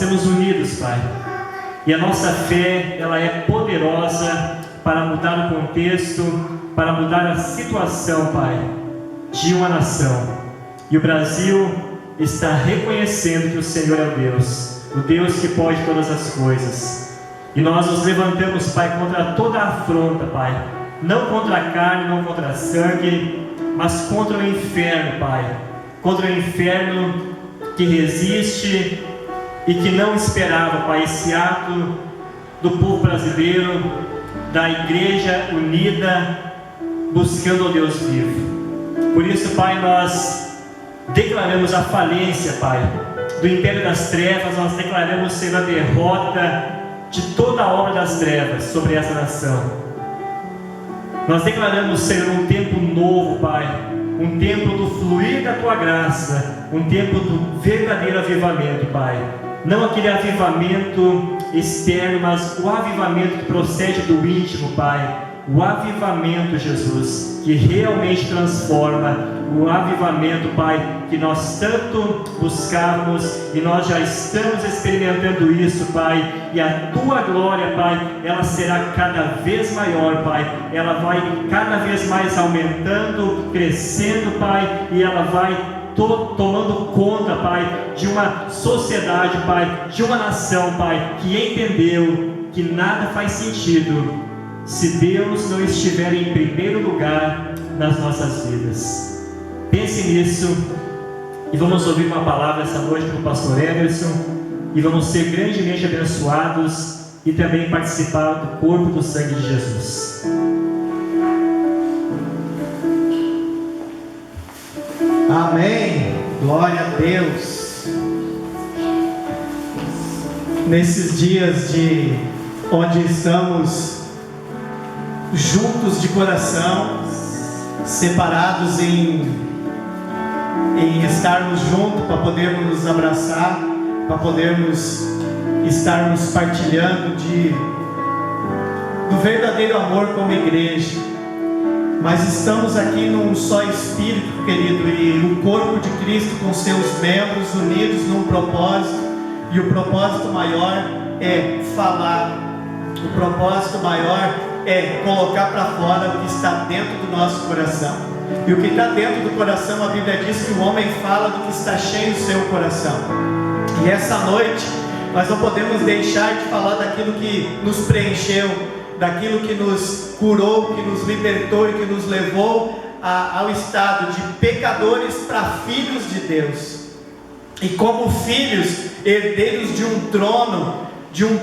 sermos unidos, Pai. E a nossa fé, ela é poderosa para mudar o contexto, para mudar a situação, Pai, de uma nação. E o Brasil está reconhecendo que o Senhor é o Deus que pode todas as coisas. E nós nos levantamos, Pai, contra toda a afronta, Pai. Não contra a carne, não contra a sangue, mas contra o inferno, Pai. Contra o inferno que resiste e que não esperava, Pai, esse ato do povo brasileiro, da igreja unida, buscando o Deus vivo. Por isso, Pai, nós declaramos a falência, Pai, do império das trevas. Nós declaramos, Senhor, a derrota de toda a obra das trevas sobre essa nação. Nós declaramos, Senhor, um tempo novo, Pai, um tempo do fluir da Tua graça, um tempo do verdadeiro avivamento, Pai. Não aquele avivamento externo, mas o avivamento que procede do íntimo, Pai. O avivamento, Jesus, que realmente transforma. O avivamento, Pai, que nós tanto buscávamos e nós já estamos experimentando isso, Pai. E a Tua glória, Pai, ela será cada vez maior, Pai. Ela vai cada vez mais aumentando, crescendo, Pai, e ela vai tomando conta, Pai, de uma sociedade, Pai, de uma nação, Pai, que entendeu que nada faz sentido se Deus não estiver em primeiro lugar nas nossas vidas. Pense nisso e vamos ouvir uma palavra essa noite do pastor Emerson e vamos ser grandemente abençoados e também participar do corpo do sangue de Jesus. Amém, glória a Deus. Nesses dias onde estamos juntos de coração, separados em estarmos juntos para podermos nos abraçar, para podermos estarmos partilhando do verdadeiro amor como igreja. Mas estamos aqui num só Espírito, querido, e o corpo de Cristo com seus membros unidos num propósito, e o propósito maior é falar, o propósito maior é colocar para fora o que está dentro do nosso coração. E o que está dentro do coração, a Bíblia diz que o homem fala do que está cheio do seu coração. E essa noite nós não podemos deixar de falar daquilo que nos preencheu, daquilo que nos curou, que nos libertou e que nos levou ao estado de pecadores para filhos de Deus. E como filhos, herdeiros de um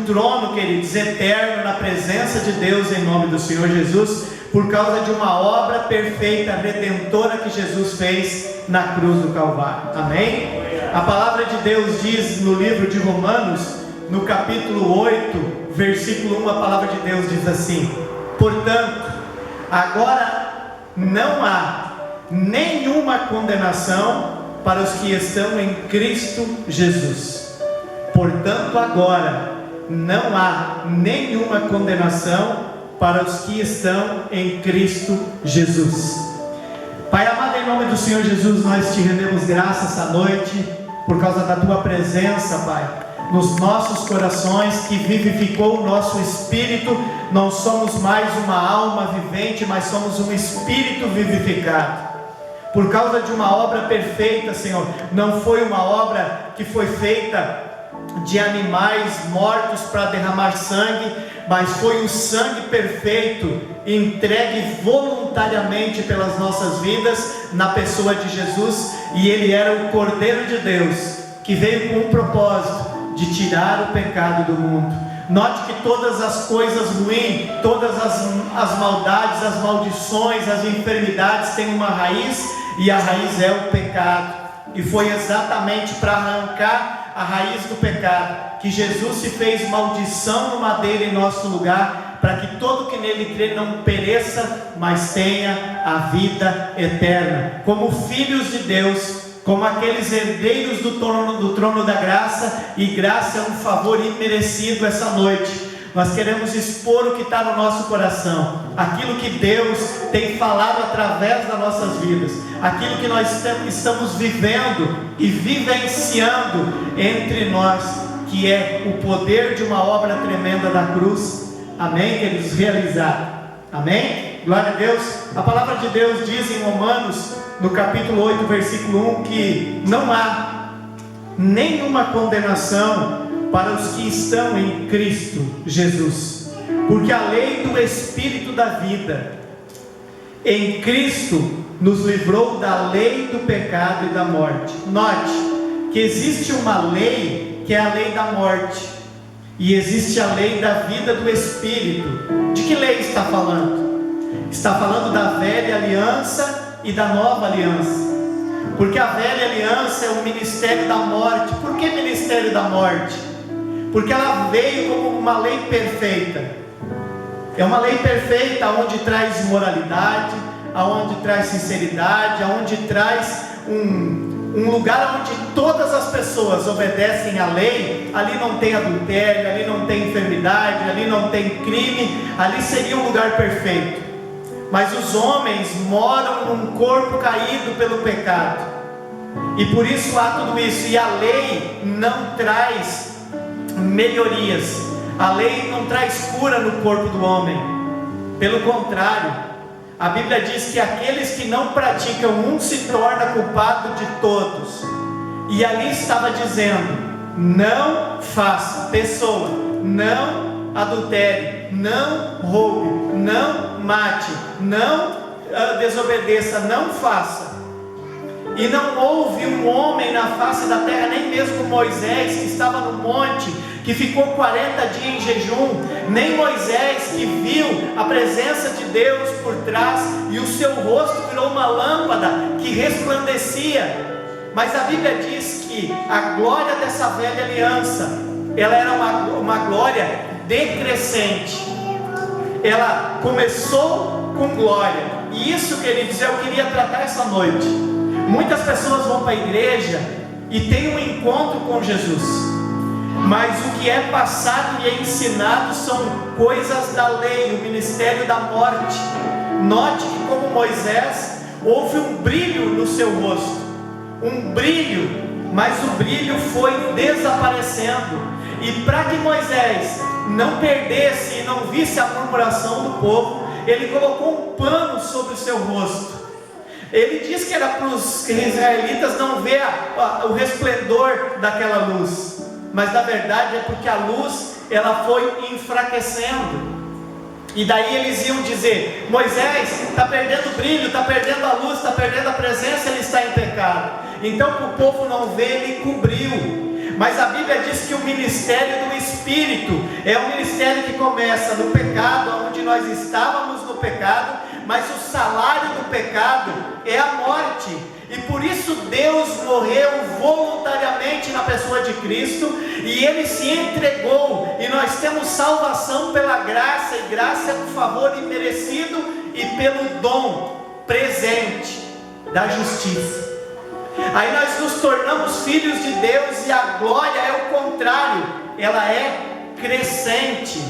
trono, queridos, eterno na presença de Deus em nome do Senhor Jesus, por causa de uma obra perfeita, redentora que Jesus fez na cruz do Calvário. Amém? A palavra de Deus diz no livro de Romanos, no capítulo 8, versículo 1, a palavra de Deus diz assim: portanto, agora não há nenhuma condenação para os que estão em Cristo Jesus. Portanto, agora não há nenhuma condenação para os que estão em Cristo Jesus. Pai amado, em nome do Senhor Jesus, nós te rendemos graça essa noite, por causa da Tua presença, Pai, nos nossos corações, que vivificou o nosso espírito. Não somos mais uma alma vivente, mas somos um espírito vivificado, por causa de uma obra perfeita, Senhor. Não foi uma obra que foi feita de animais mortos para derramar sangue, mas foi o sangue perfeito, entregue voluntariamente pelas nossas vidas, na pessoa de Jesus. E Ele era o Cordeiro de Deus, que veio com um propósito, de tirar o pecado do mundo. Note que todas as coisas ruins, todas as maldades, as maldições, as enfermidades têm uma raiz, e a raiz é o pecado. E foi exatamente para arrancar a raiz do pecado que Jesus se fez maldição no madeiro em nosso lugar, para que todo que nele crê não pereça, mas tenha a vida eterna. Como filhos de Deus, como aqueles herdeiros do trono da graça, e graça é um favor imerecido essa noite. Nós queremos expor o que está no nosso coração, aquilo que Deus tem falado através das nossas vidas, aquilo que nós estamos vivendo e vivenciando entre nós, que é o poder de uma obra tremenda da cruz, amém, queridos, realizado, amém, glória a Deus. A palavra de Deus diz em Romanos, no capítulo 8, versículo 1, que não há nenhuma condenação para os que estão em Cristo Jesus, porque a lei do Espírito da vida em Cristo nos livrou da lei do pecado e da morte. Note que existe uma lei que é a lei da morte, e existe a lei da vida do Espírito. De que lei está falando? Está falando da velha aliança e da nova aliança, porque a velha aliança é o ministério da morte. Por que ministério da morte? Porque ela veio como uma lei perfeita. É uma lei perfeita, onde traz moralidade, aonde traz sinceridade, aonde traz um lugar onde todas as pessoas obedecem à lei. Ali não tem adultério, ali não tem enfermidade, ali não tem crime, ali seria um lugar perfeito. Mas os homens moram num corpo caído pelo pecado, e por isso há tudo isso. E a lei não traz melhorias, a lei não traz cura no corpo do homem. Pelo contrário, a Bíblia diz que aqueles que não praticam, um se torna culpado de todos. E ali estava dizendo: não faça, pessoa, não adultere, não roube, não mate, não desobedeça, não faça. E não houve um homem na face da terra, nem mesmo Moisés, que estava no monte, que ficou 40 dias em jejum, nem Moisés, que viu a presença de Deus por trás, e o seu rosto virou uma lâmpada que resplandecia. Mas a Bíblia diz que a glória dessa velha aliança, ela era uma glória decrescente. Ela começou com glória. E isso, queridos, eu queria tratar essa noite. Muitas pessoas vão para a igreja e têm um encontro com Jesus, mas o que é passado e é ensinado são coisas da lei, o ministério da morte. Note que, como Moisés, houve um brilho no seu rosto, um brilho, mas o brilho foi desaparecendo. E para que Moisés não perdesse e não visse a murmuração do povo, ele colocou um pano sobre o seu rosto. Ele diz que era para os israelitas não ver o resplendor daquela luz, mas na verdade é porque a luz, ela foi enfraquecendo. E daí eles iam dizer: Moisés está perdendo o brilho, está perdendo a luz, está perdendo a presença, ele está em pecado. Então, para o povo não ver, ele cobriu. Mas a Bíblia diz que o ministério do Espírito é um ministério que começa no pecado, onde nós estávamos no pecado, mas o salário do pecado é a morte. E por isso Deus morreu voluntariamente na pessoa de Cristo, e Ele se entregou, e nós temos salvação pela graça, e graça é um favor imerecido, e pelo dom presente da justiça. Aí nós nos tornamos filhos de Deus, e a glória é o contrário, ela é crescente.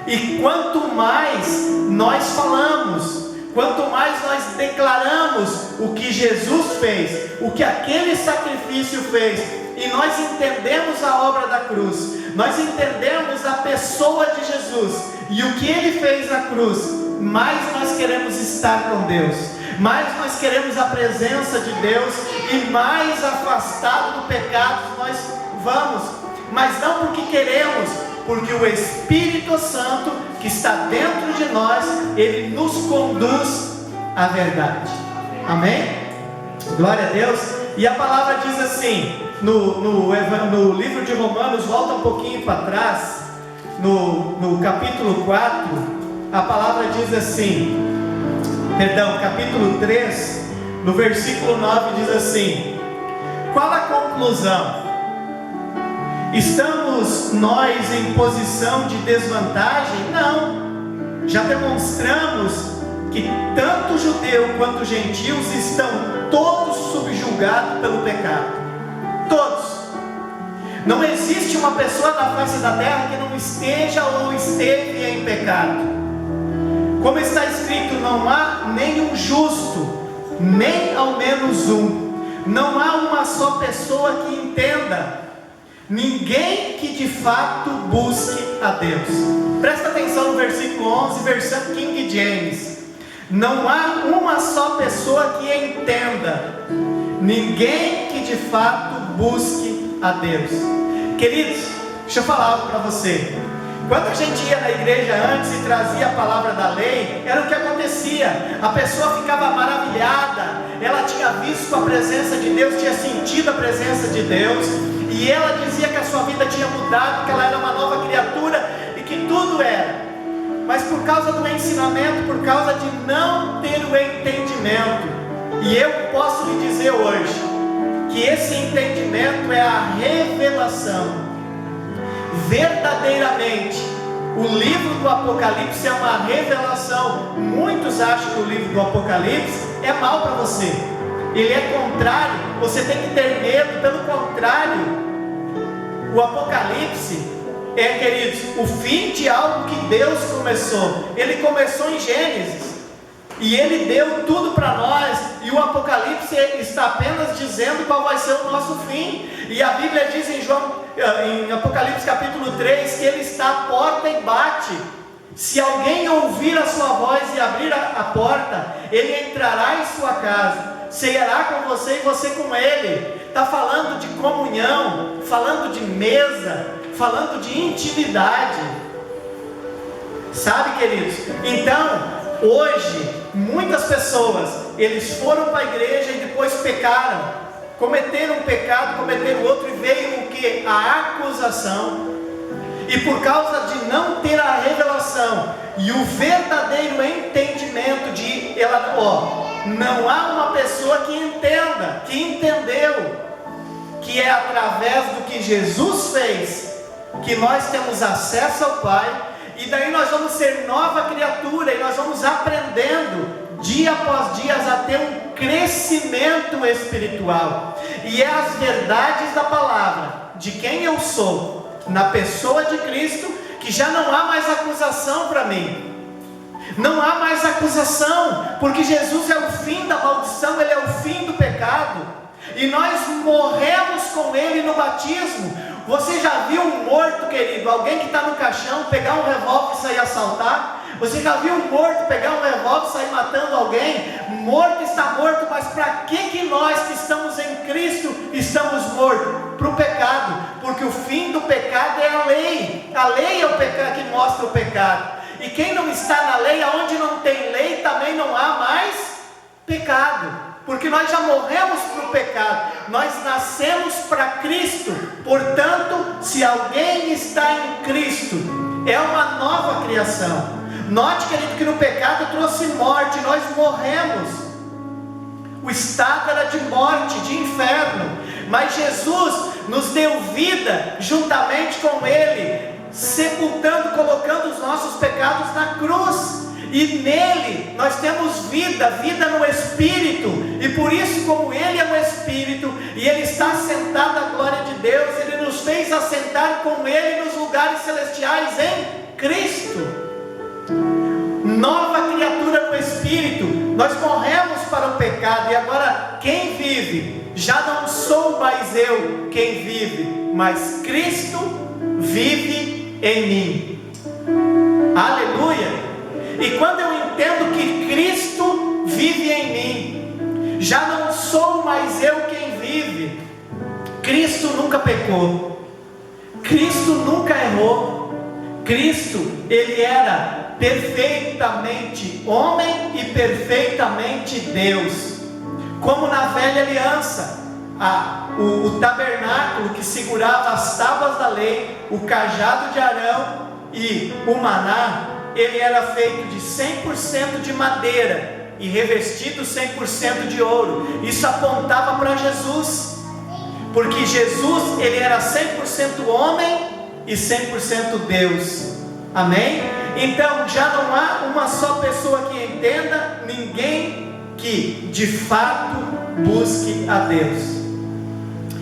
E quanto mais nós falamos, quanto mais nós declaramos o que Jesus fez, o que aquele sacrifício fez, e nós entendemos a obra da cruz, nós entendemos a pessoa de Jesus e o que Ele fez na cruz, mais nós queremos estar com Deus, mais nós queremos a presença de Deus, e mais afastado do pecado nós vamos. Mas não porque queremos, porque o Espírito Santo que está dentro de nós, ele nos conduz à verdade. Amém? Glória a Deus. E a palavra diz assim, no livro de Romanos, volta um pouquinho para trás, no capítulo 4, a palavra diz assim, capítulo 3, no versículo 9 diz assim: qual a conclusão? Estamos nós em posição de desvantagem? Não. Já demonstramos que tanto judeu quanto gentios estão todos subjugados pelo pecado. Todos. Não existe uma pessoa na face da terra que não esteja ou esteve em pecado. Como está escrito, não há nenhum justo, nem ao menos um. Não há uma só pessoa que entenda. ninguém que de fato busque a Deus. Presta atenção no versículo 11, versão King James. Não há uma só pessoa que entenda, ninguém que de fato busque a Deus. Queridos, deixa eu falar algo para você. Quando a gente ia na igreja antes e trazia a palavra da lei, era o que acontecia. A pessoa ficava maravilhada, ela tinha visto a presença de Deus, tinha sentido a presença de Deus, e ela dizia que a sua vida tinha mudado, que ela era uma nova criatura e que tudo era. Mas por causa do ensinamento, por causa de não ter o entendimento, e eu posso lhe dizer hoje, que esse entendimento é a revelação. Verdadeiramente, o livro do Apocalipse é uma revelação. Muitos acham que o livro do Apocalipse é mal para você, ele é contrário, você tem que ter medo. Pelo contrário, o Apocalipse é, queridos, o fim de algo que Deus começou. Ele começou em Gênesis, e Ele deu tudo para nós, e o Apocalipse está apenas dizendo qual vai ser o nosso fim. E a Bíblia diz em Apocalipse capítulo 3, que Ele está à porta e bate. Se alguém ouvir a sua voz e abrir a porta, Ele entrará em sua casa, ceará com você e você com Ele. Está falando de comunhão, falando de mesa, falando de intimidade. Sabe, queridos? Então, hoje, muitas pessoas, eles foram para a igreja e depois pecaram, cometeram um pecado, cometeram outro, e veio o que? A acusação. E por causa de não ter a revelação e o verdadeiro entendimento de não há uma pessoa que entenda, que entendeu, que é através do que Jesus fez, que nós temos acesso ao Pai, e daí nós vamos ser nova criatura, e nós vamos aprendendo dia após dia a ter um crescimento espiritual. E é as verdades da palavra, de quem eu sou, na pessoa de Cristo, que já não há mais acusação para mim. Não há mais acusação, porque Jesus é o fim da maldição, Ele é o fim do pecado, e nós morremos com Ele no batismo. Você já viu um morto, querido, alguém que está no caixão, pegar um revólver e sair assaltar? Você já viu um morto pegar um revólver e sair matando alguém? Morto está morto, mas para que nós que estamos em Cristo estamos mortos? Para o pecado, porque o fim do pecado é a lei. A lei é o pecado que mostra o pecado. E quem não está na lei, aonde não tem lei, também não há mais pecado. Porque nós já morremos para o pecado, nós nascemos para Cristo. Portanto, se alguém está em Cristo, é uma nova criação. Note, querido, que no pecado trouxe morte, nós morremos. O estado era de morte, de inferno, mas Jesus nos deu vida juntamente com Ele, sepultando, colocando os nossos pecados na cruz. E nele nós temos vida, vida no Espírito. E por isso, como Ele é o Espírito, e Ele está sentado à glória de Deus, Ele nos fez assentar com Ele nos lugares celestiais em Cristo. Nova criatura no Espírito. Nós morremos para o pecado, e agora quem vive? Já não sou mais eu quem vive, mas Cristo vive em mim. Aleluia! E quando eu entendo que Cristo vive em mim, já não sou mais eu quem vive. Cristo nunca pecou, Cristo nunca errou. Cristo, Ele era perfeitamente homem e perfeitamente Deus. Como na velha aliança, o tabernáculo que segurava as tábuas da lei, o cajado de Arão e o maná, ele era feito de 100% de madeira e revestido 100% de ouro. Isso apontava para Jesus, porque Jesus, ele era 100% homem e 100% Deus. Amém? Então já não há uma só pessoa que entenda, ninguém que de fato busque a Deus.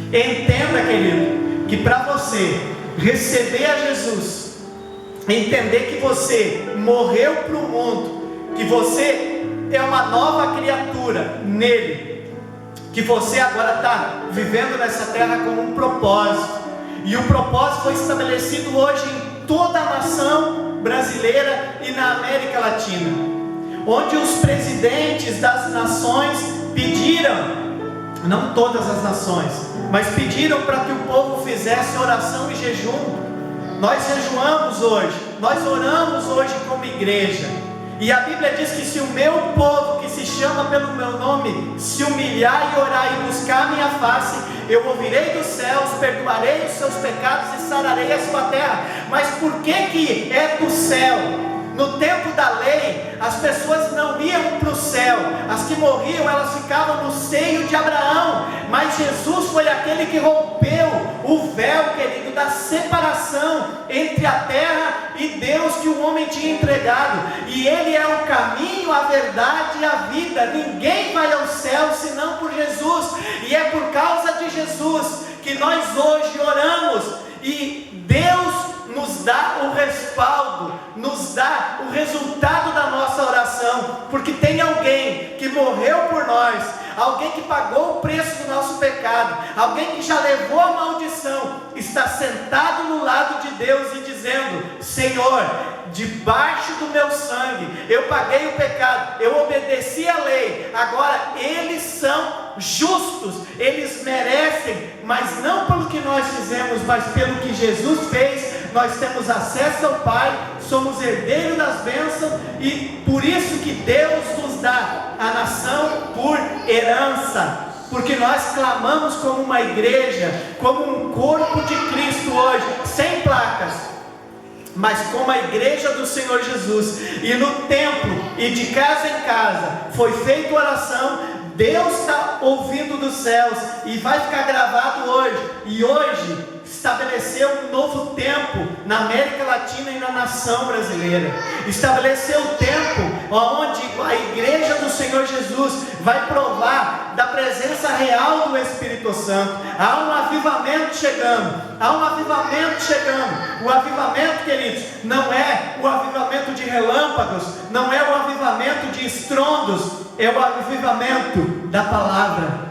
Entenda, querido, que para você receber a Jesus, entender que você morreu para o mundo, que você é uma nova criatura nele, que você agora está vivendo nessa terra com um propósito, E o propósito foi estabelecido hoje em toda a nação brasileira e na América Latina, onde os presidentes das nações pediram, não todas as nações, mas pediram para que o povo fizesse oração e jejum. Nós jejuamos hoje, nós oramos hoje como igreja. E a Bíblia diz que se o meu povo, que se chama pelo meu nome, se humilhar e orar e buscar a minha face, eu ouvirei dos céus, perdoarei os seus pecados e sararei a sua terra. Mas por que é do céu? No tempo da lei, as pessoas não iam para o céu, as que morriam, elas ficavam no seio de Abraão. Mas Jesus foi aquele que rompeu o véu, querido, da separação entre a terra e Deus que o homem tinha entregado. E Ele é o caminho, a verdade e a vida. Ninguém vai ao céu senão por Jesus. E é por causa de Jesus que nós hoje oramos, e Deus nos dá o respaldo, nos dá o resultado da nossa oração, porque tem alguém que morreu por nós, alguém que pagou o preço do nosso pecado, alguém que já levou a maldição, está sentado no lado de Deus e dizendo: Senhor, debaixo do meu sangue, eu paguei o pecado, eu obedeci a lei, agora eles são justos, eles merecem, mas não pelo que nós fizemos, mas pelo que Jesus fez. Nós temos acesso ao Pai, somos herdeiros das bênçãos, e por isso que Deus nos dá a nação por herança, porque nós clamamos como uma igreja, como um corpo de Cristo hoje, sem placas, mas como a igreja do Senhor Jesus. E no templo e de casa em casa foi feita oração. Deus está ouvindo dos céus, e vai ficar gravado hoje. E hoje estabeleceu um novo tempo na América Latina e na nação brasileira. Estabeleceu o tempo onde a igreja do Senhor Jesus vai provar da presença real do Espírito Santo. Há um avivamento chegando, há um avivamento chegando. O avivamento, queridos, não é o avivamento de relâmpagos, não é o avivamento de estrondos, é o avivamento da palavra.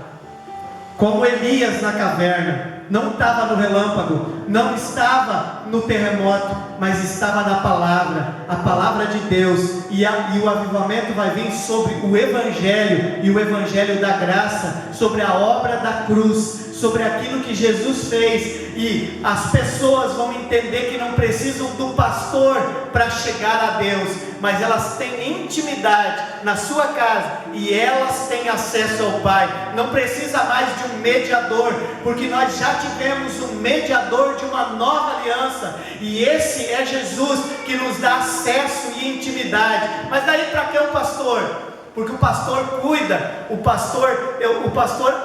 Como Elias na caverna, não estava no relâmpago, não estava no terremoto, mas estava na palavra, a palavra de Deus. E o avivamento vai vir sobre o Evangelho, e o Evangelho da graça, sobre a obra da cruz, sobre aquilo que Jesus fez. E as pessoas vão entender que não precisam do pastor para chegar a Deus, mas elas têm intimidade na sua casa, e elas têm acesso ao Pai. Não precisa mais de um mediador, porque nós já tivemos um mediador de uma nova aliança, e esse é Jesus, que nos dá acesso e intimidade. Mas daí para que o pastor? Porque o pastor cuida, o pastor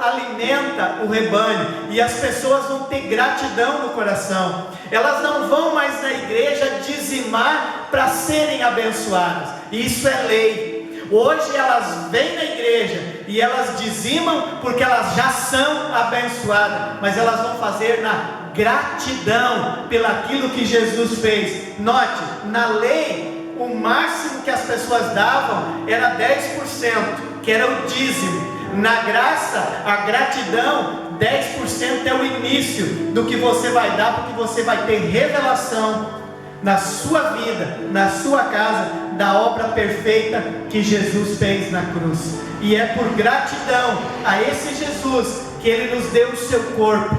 alimenta o rebanho, e as pessoas vão ter gratidão no coração. Elas não vão mais na igreja dizimar para serem abençoadas, isso é lei. Hoje elas vêm na igreja e elas dizimam porque elas já são abençoadas, mas elas vão fazer na gratidão pelaquilo que Jesus fez. Note, na lei, o máximo que as pessoas davam era 10%, que era o dízimo. Na graça, a gratidão, 10% é o início do que você vai dar, porque você vai ter revelação na sua vida, na sua casa, da obra perfeita que Jesus fez na cruz. E é por gratidão a esse Jesus que Ele nos deu o seu corpo.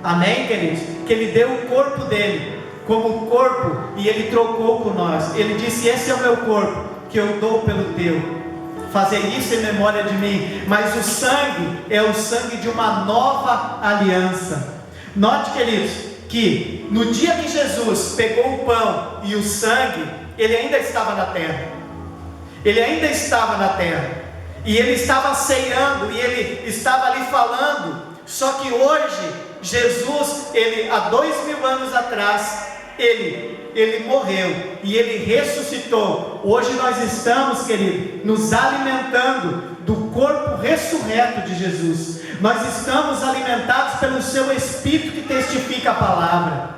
Amém, queridos? Que Ele deu o corpo dele como corpo, e Ele trocou com nós. Ele disse: esse é o meu corpo, que eu dou pelo teu. Fazer isso em memória de mim. Mas o sangue é o sangue de uma nova aliança. Note, queridos, que no dia que Jesus pegou o pão e o sangue, Ele ainda estava na terra. Ele ainda estava na terra, e Ele estava ceando, e Ele estava ali falando. Só que hoje, Jesus, Ele há 2000 anos atrás, Ele morreu e Ele ressuscitou. Hoje nós estamos, querido, nos alimentando do corpo ressurreto de Jesus. Nós estamos alimentados pelo seu Espírito que testifica a palavra.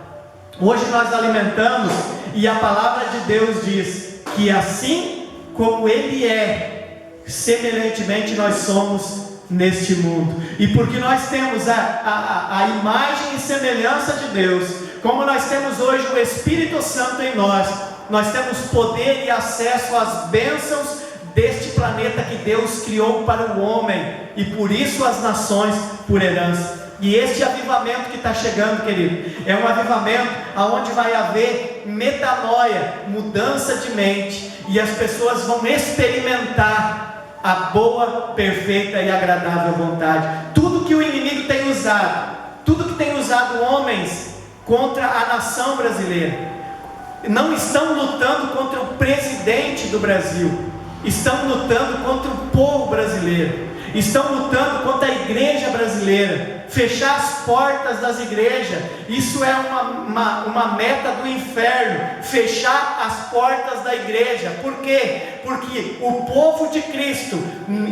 Hoje nós alimentamos, e a palavra de Deus diz que assim como Ele é, semelhantemente nós somos neste mundo. E porque nós temos a imagem e semelhança de Deus, como nós temos hoje o Espírito Santo em nós temos poder e acesso às bênçãos deste planeta que Deus criou para o homem, e por isso as nações por herança. E este avivamento que está chegando, querido, é um avivamento onde vai haver metanoia, mudança de mente, e as pessoas vão experimentar a boa, perfeita e agradável vontade. Tudo que o inimigo tem usado, tudo que tem usado homens contra a nação brasileira, não estão lutando contra o presidente do Brasil, estão lutando contra o povo brasileiro, estão lutando contra a igreja brasileira. Fechar as portas das igrejas, isso é uma meta do inferno. Fechar as portas da igreja. Por quê? Porque o povo de Cristo,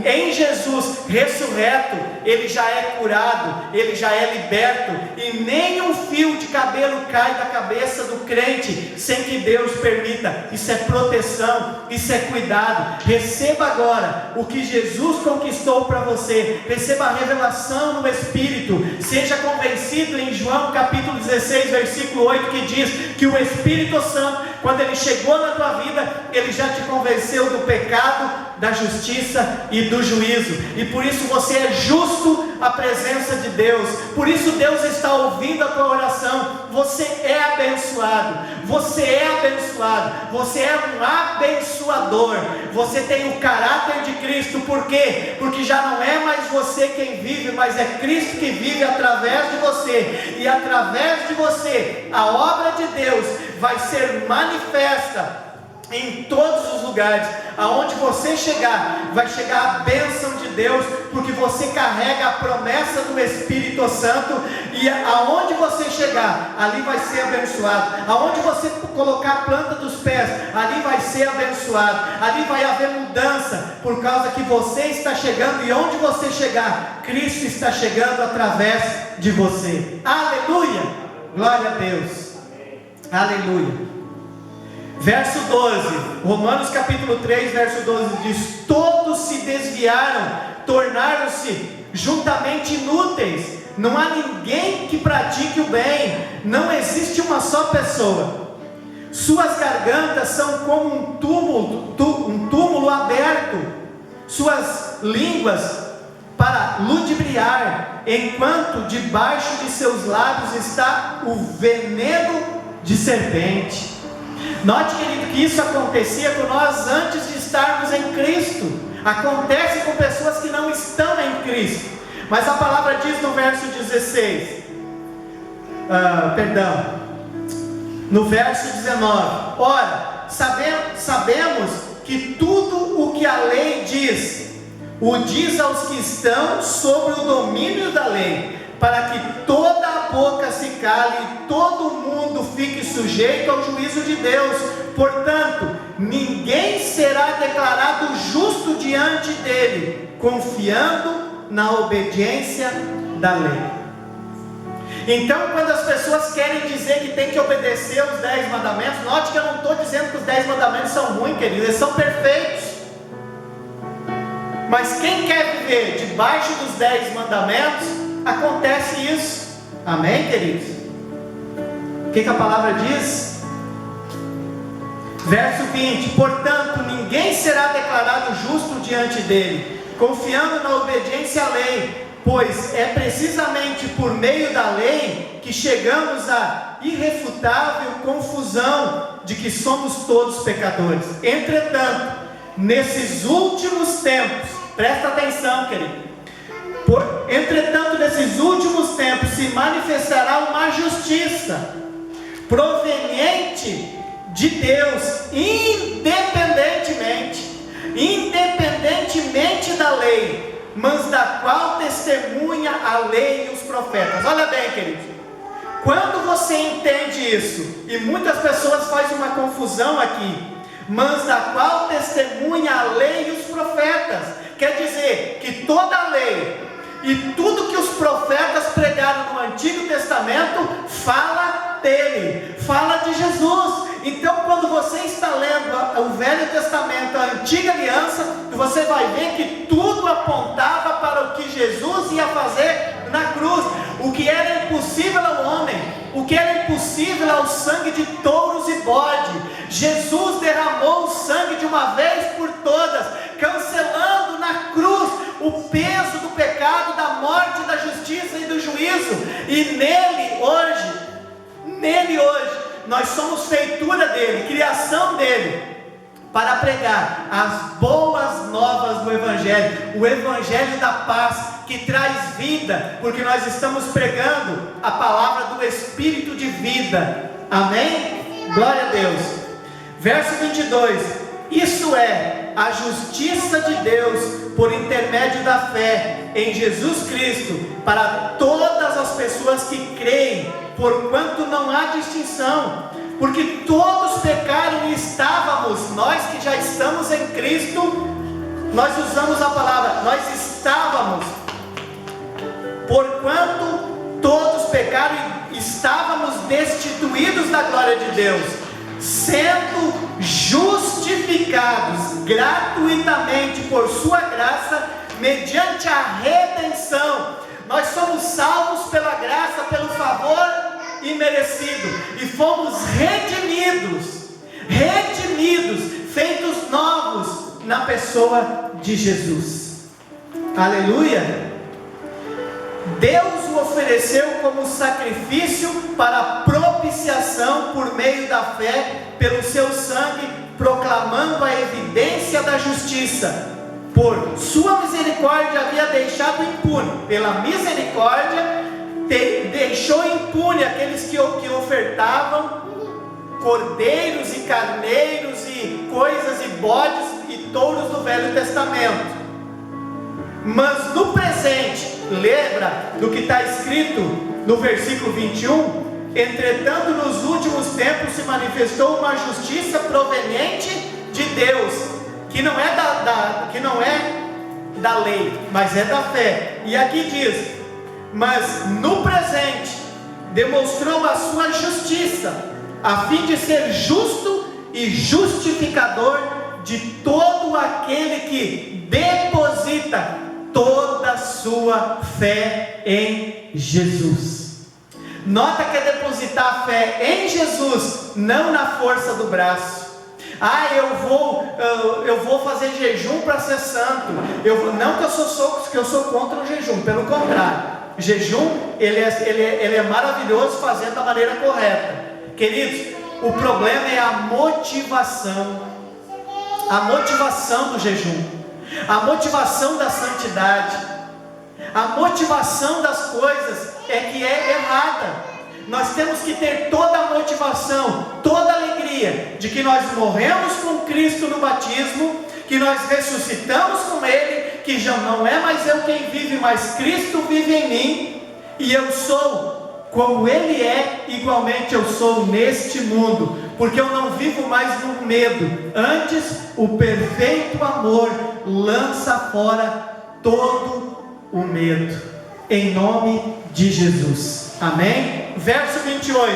em Jesus ressurreto, ele já é curado, ele já é liberto, e nem um fio de cabelo cai da cabeça do crente sem que Deus permita. Isso é proteção, isso é cuidado. Receba agora o que Jesus conquistou para você, receba a revelação no Espírito. Seja convencido em João capítulo 16 versículo 8, que diz que o Espírito Santo, quando ele chegou na tua vida, ele já te convenceu do pecado, da justiça e do juízo, e por isso você é justo à presença de Deus. Por isso Deus está ouvindo a tua oração. Você é abençoado, você é abençoado, você é um abençoador, você tem o caráter de Cristo. Por quê? Porque já não é mais você quem vive, mas é Cristo que vive através de você, e através de você a obra de Deus vai ser manifesta em todos os lugares. Aonde você chegar, vai chegar a bênção de Deus, porque você carrega a promessa do Espírito Santo, e aonde você chegar, ali vai ser abençoado. Aonde você colocar a planta dos pés, ali vai ser abençoado, ali vai haver mudança, por causa que você está chegando, e onde você chegar, Cristo está chegando através de você. Aleluia, glória a Deus, aleluia. Verso 12, Romanos capítulo 3, verso 12 diz: todos se desviaram, tornaram-se juntamente inúteis, não há ninguém que pratique o bem, não existe uma só pessoa. Suas gargantas são como um túmulo aberto, suas línguas para ludibriar, enquanto debaixo de seus lábios está o veneno de serpente. Note, querido, que isso acontecia com nós antes de estarmos em Cristo. Acontece com pessoas que não estão em Cristo. Mas a palavra diz no verso 16, no verso 19: ora, sabemos que tudo o que a lei diz, o diz aos que estão sobre o domínio da lei, para que toda a boca se cale e todo mundo fique sujeito ao juízo de Deus. Portanto, ninguém será declarado justo diante dele, confiando na obediência da lei. Então, quando as pessoas querem dizer que tem que obedecer os 10 mandamentos, note que eu não estou dizendo que os 10 mandamentos são ruins, queridos, eles são perfeitos. Mas quem quer viver debaixo dos 10 mandamentos, acontece isso. Amém, queridos? O que a palavra diz? Verso 20: portanto, ninguém será declarado justo diante dele, confiando na obediência à lei, pois é precisamente por meio da lei que chegamos à irrefutável confusão de que somos todos pecadores. Entretanto, nesses últimos tempos, presta atenção, querido, entretanto, nesses últimos tempos se manifestará uma justiça proveniente de Deus, independentemente da lei, mas da qual testemunha a lei e os profetas. Olha bem, queridos, quando você entende isso, e muitas pessoas fazem uma confusão aqui, mas da qual testemunha a lei e os profetas, quer dizer que toda a lei e tudo que os profetas pregaram no Antigo Testamento fala dele, fala de Jesus. Então, quando você está lendo o Velho Testamento, a Antiga Aliança, você vai ver que tudo apontava para o que Jesus ia fazer na cruz. O que era impossível ao homem, o que era impossível ao sangue de touros e bode, Jesus derramou o sangue de uma vez por todas, cancelando na cruz o peso do pecado, da morte, da justiça e do juízo. E nele hoje, nós somos feitura dele, criação dele, para pregar as boas novas do Evangelho, o Evangelho da paz, que traz vida, porque nós estamos pregando a palavra do Espírito de vida. Amém? Glória a Deus. Verso 22: isso é a justiça de Deus por intermédio da fé em Jesus Cristo, para todas as pessoas que creem, porquanto não há distinção, porque todos pecaram e estávamos, nós que já estamos em Cristo, nós usamos a palavra, nós estávamos, porquanto todos pecaram e estávamos destituídos da glória de Deus, sendo justificados gratuitamente por sua graça, mediante a redenção. Nós somos salvos pela graça, pelo favor imerecido, e fomos redimidos, feitos novos na pessoa de Jesus. Aleluia. Deus o ofereceu como sacrifício para propiciação por meio da fé, pelo seu sangue, proclamando a evidência da justiça. Por sua misericórdia havia deixado impune, pela misericórdia deixou impune aqueles que ofertavam cordeiros e carneiros e coisas e bodes e touros do Velho Testamento. Mas no presente, lembra do que está escrito no versículo 21? Entretanto, nos últimos tempos se manifestou uma justiça proveniente de Deus, que não é da lei, mas é da fé. E aqui diz: mas no presente demonstrou a sua justiça, a fim de ser justo e justificador de todo aquele que deposita toda a sua fé em Jesus. Nota que é depositar a fé em Jesus, não na força do braço. Eu vou fazer jejum para ser santo. Não que eu sou contra o jejum, pelo contrário. Jejum, ele é maravilhoso fazendo da maneira correta. Queridos, o problema é a motivação do jejum, a motivação da santidade, a motivação das coisas é que é errada. Nós temos que ter toda a motivação, toda a alegria de que nós morremos com Cristo no batismo, que nós ressuscitamos com Ele, que já não é mais eu quem vive, mas Cristo vive em mim, e eu sou como Ele é, igualmente eu sou neste mundo, porque eu não vivo mais no medo, antes o perfeito amor lança fora todo o medo, em nome de Jesus, amém? Verso 28,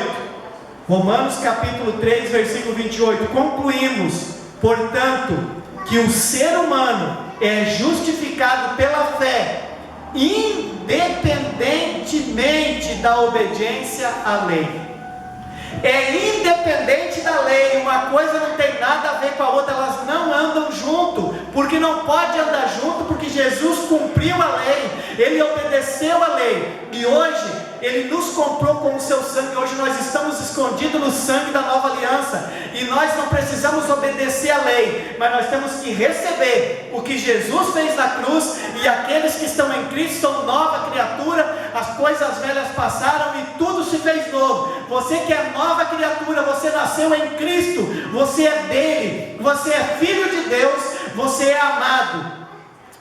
Romanos capítulo 3, versículo 28, concluímos, portanto, que o ser humano é justificado pela fé, independentemente da obediência à lei. É independente da lei, uma coisa não tem nada a ver com a outra, elas não andam junto, porque não pode andar junto, porque Jesus cumpriu a lei, Ele obedeceu a lei, e hoje Ele nos comprou com o seu sangue. Hoje nós estamos escondidos no sangue da nova aliança, e nós não precisamos obedecer a lei, mas nós temos que receber o que Jesus fez na cruz, e aqueles que estão em Cristo são nova criatura, as coisas velhas passaram e tudo se fez novo. Você que é nova criatura, você nasceu em Cristo, você é dele, você é filho de Deus, você é amado,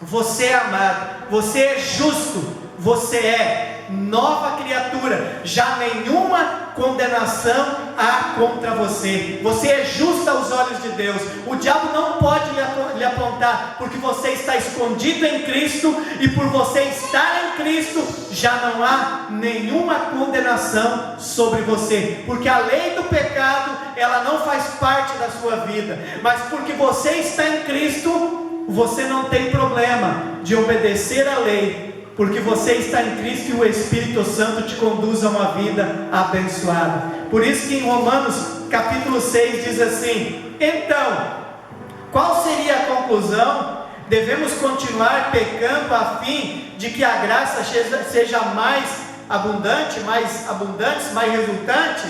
você é justo, você é nova criatura, já nenhuma condenação há contra você. Você é justo aos olhos de Deus. O diabo não pode lhe apontar, porque você está escondido em Cristo, e por você estar em Cristo já não há nenhuma condenação sobre você, porque a lei do pecado ela não faz parte da sua vida, mas porque você está em Cristo, você não tem problema de obedecer à lei, porque você está em Cristo e o Espírito Santo te conduz a uma vida abençoada. Por isso que em Romanos capítulo 6 diz assim: então, qual seria a conclusão? Devemos continuar pecando a fim de que a graça seja mais abundante, mais resultante?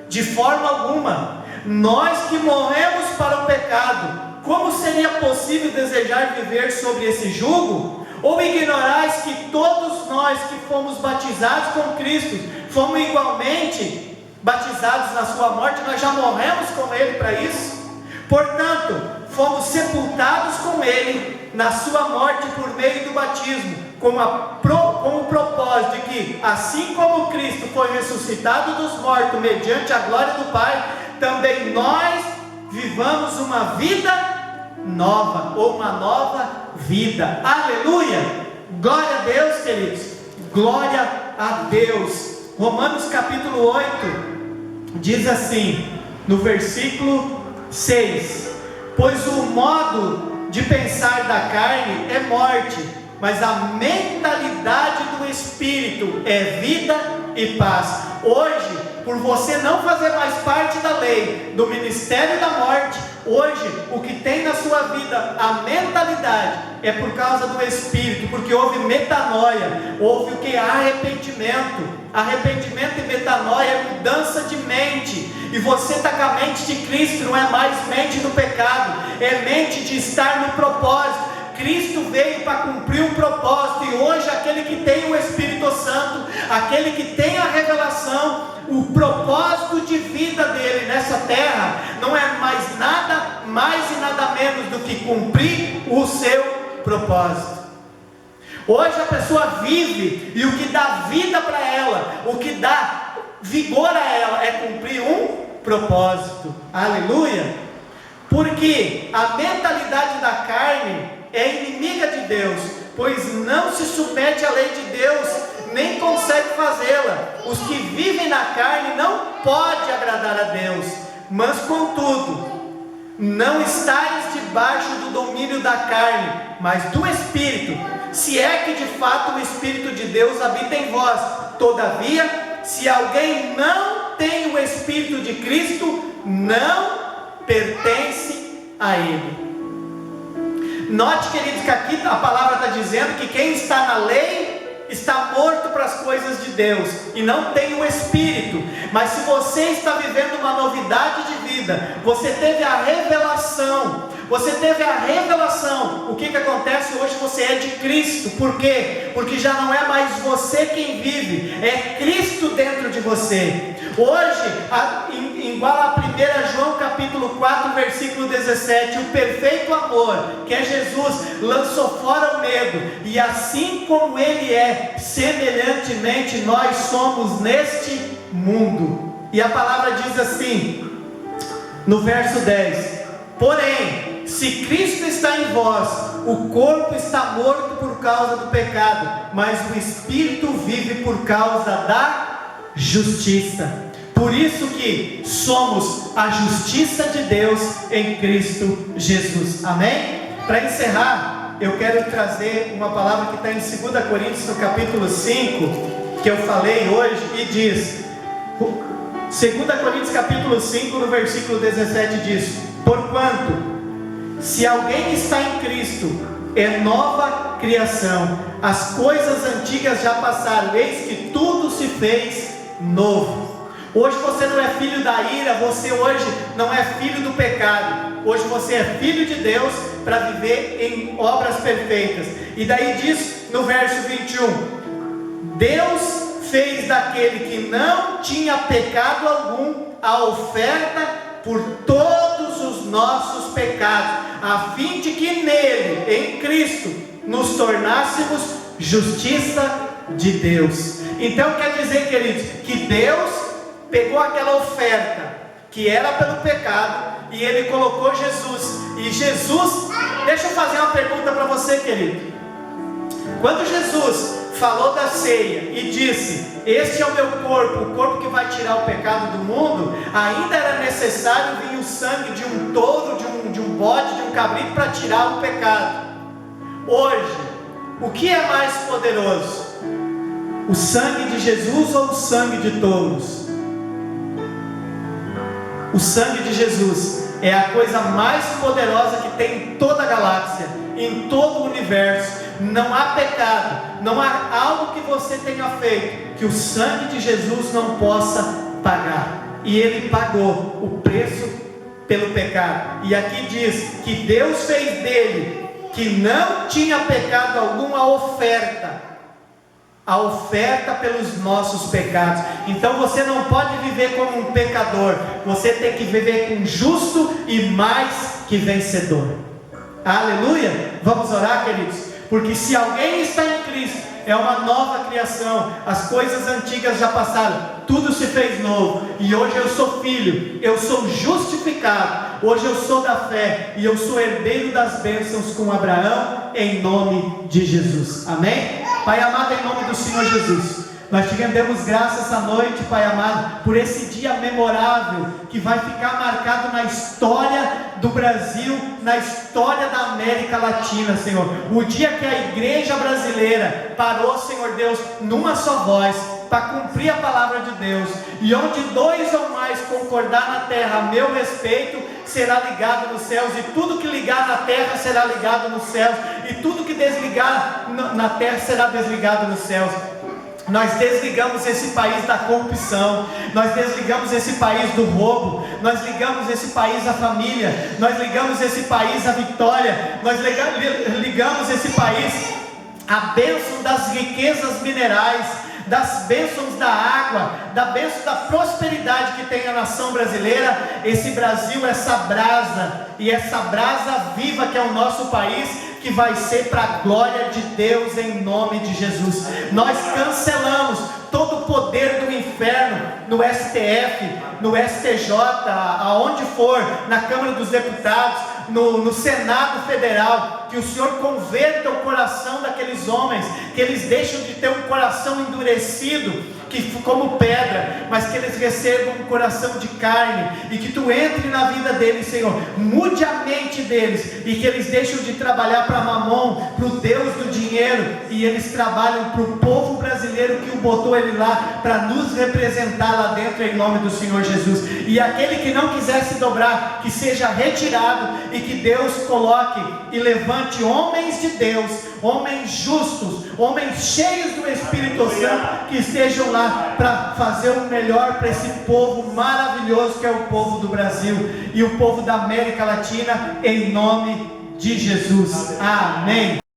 De forma alguma. Nós que morremos para o pecado, como seria possível desejar viver sobre esse jugo? Ou ignorais que todos nós que fomos batizados com Cristo, fomos igualmente batizados na sua morte? Nós já morremos com Ele para isso. Portanto, fomos sepultados com Ele na sua morte por meio do batismo, com o propósito de que, assim como Cristo foi ressuscitado dos mortos mediante a glória do Pai, também nós vivamos uma vida nova, ou uma nova vida. Aleluia! Glória a Deus, queridos, glória a Deus. Romanos capítulo 8 diz assim, no versículo 6: pois o modo de pensar da carne é morte, mas a mentalidade do Espírito é vida e paz. Hoje, por você não fazer mais parte da lei, do ministério da morte, hoje o que tem na sua vida, a mentalidade, é por causa do Espírito, porque houve metanoia, houve o que? Arrependimento. Arrependimento e metanoia é mudança de mente, e você está com a mente de Cristo, não é mais mente do pecado, é mente de estar no propósito. Cristo veio para cumprir um propósito, e hoje aquele que tem o Espírito Santo, aquele que tem a revelação, o propósito de vida dele nessa terra, não é mais nada mais e nada menos do que cumprir o seu propósito. Hoje a pessoa vive, e o que dá vida para ela, o que dá vigor a ela, é cumprir um propósito. Aleluia! Porque a mentalidade da carne é inimiga de Deus, pois não se submete à lei de Deus, nem consegue fazê-la. Os que vivem na carne não podem agradar a Deus, mas contudo, não estáis debaixo do domínio da carne, mas do Espírito, se é que de fato o Espírito de Deus habita em vós. Todavia, se alguém não tem o Espírito de Cristo, não pertence a Ele. Note, queridos, que aqui a palavra está dizendo que quem está na lei está morto para as coisas de Deus e não tem o Espírito. Mas se você está vivendo uma novidade de vida, você teve a revelação, o que acontece hoje? Você é de Cristo. Por quê? Porque já não é mais você quem vive, é Cristo dentro de você. Hoje, igual a 1 João capítulo 4 versículo 17, o perfeito amor, que é Jesus, lançou fora o medo, e assim como Ele é, semelhantemente nós somos neste mundo. E a palavra diz assim, no verso 10: porém, se Cristo está em vós, o corpo está morto por causa do pecado, mas o Espírito vive por causa da justiça. Por isso que somos a justiça de Deus em Cristo Jesus. Amém? Para encerrar, eu quero trazer uma palavra que está em 2 Coríntios, no capítulo 5, que eu falei hoje, e diz, 2 Coríntios capítulo 5, no versículo 17 diz: porquanto, se alguém está em Cristo, é nova criação, as coisas antigas já passaram, eis que tudo se fez novo. Hoje você não é filho da ira, você hoje não é filho do pecado, hoje você é filho de Deus para viver em obras perfeitas. E daí diz no verso 21, Deus fez daquele que não tinha pecado algum a oferta por todos os nossos pecados, a fim de que nele, em Cristo, nos tornássemos justiça de Deus. Então quer dizer, queridos, que Deus pegou aquela oferta que era pelo pecado e Ele colocou Jesus. E Jesus, deixa eu fazer uma pergunta para você, querido. Quando Jesus falou da ceia e disse: este é o meu corpo, o corpo que vai tirar o pecado do mundo, ainda era necessário vir o sangue de um touro, de um bode, de um cabrito para tirar o pecado. Hoje, o que é mais poderoso? O sangue de Jesus ou o sangue de touros? O sangue de Jesus é a coisa mais poderosa que tem em toda a galáxia, em todo o universo. Não há pecado, não há algo que você tenha feito que o sangue de Jesus não possa pagar. E Ele pagou o preço pelo pecado. E aqui diz que Deus fez dele, que não tinha pecado algum, a oferta pelos nossos pecados. Então você não pode viver como um pecador, você tem que viver como justo e mais que vencedor. Aleluia! Vamos orar, queridos? Porque se alguém está em Cristo, é uma nova criação. As coisas antigas já passaram, tudo se fez novo. E hoje eu sou filho, eu sou justificado. Hoje eu sou da fé e eu sou herdeiro das bênçãos com Abraão, em nome de Jesus. Amém? Pai amado, em nome do Senhor Jesus, nós te rendemos graça essa noite, Pai amado, por esse dia memorável que vai ficar marcado na história do Brasil, na história da América Latina, Senhor. O dia que a igreja brasileira parou, Senhor Deus, numa só voz, para cumprir a palavra de Deus, e onde dois ou mais concordar na terra a meu respeito, será ligado nos céus, e tudo que ligar na terra será ligado nos céus, e tudo que desligar na terra será desligado nos céus. Nós desligamos esse país da corrupção, nós desligamos esse país do roubo, nós ligamos esse país à família, nós ligamos esse país à vitória, nós ligamos esse país à bênção das riquezas minerais, das bênçãos da água, da bênção da prosperidade que tem a nação brasileira. Esse Brasil, essa brasa, e essa brasa viva que é o nosso país, que vai ser para a glória de Deus, em nome de Jesus. Nós cancelamos todo o poder do inferno no STF, no STJ, aonde for, na Câmara dos Deputados, no Senado Federal. Que o Senhor converta o coração daqueles homens, que eles deixam de ter um coração endurecido, como pedra, mas que eles recebam um coração de carne, e que tu entre na vida deles, Senhor, mude a mente deles, e que eles deixem de trabalhar para Mamon, para o Deus do dinheiro, e eles trabalham para o povo brasileiro que o botou ele lá, para nos representar lá dentro, em nome do Senhor Jesus. E aquele que não quiser se dobrar, que seja retirado, e que Deus coloque e levante homens de Deus, homens justos, homens cheios do Espírito Santo, que estejam lá para fazer o melhor para esse povo maravilhoso que é o povo do Brasil e o povo da América Latina, em nome de Jesus. Amém.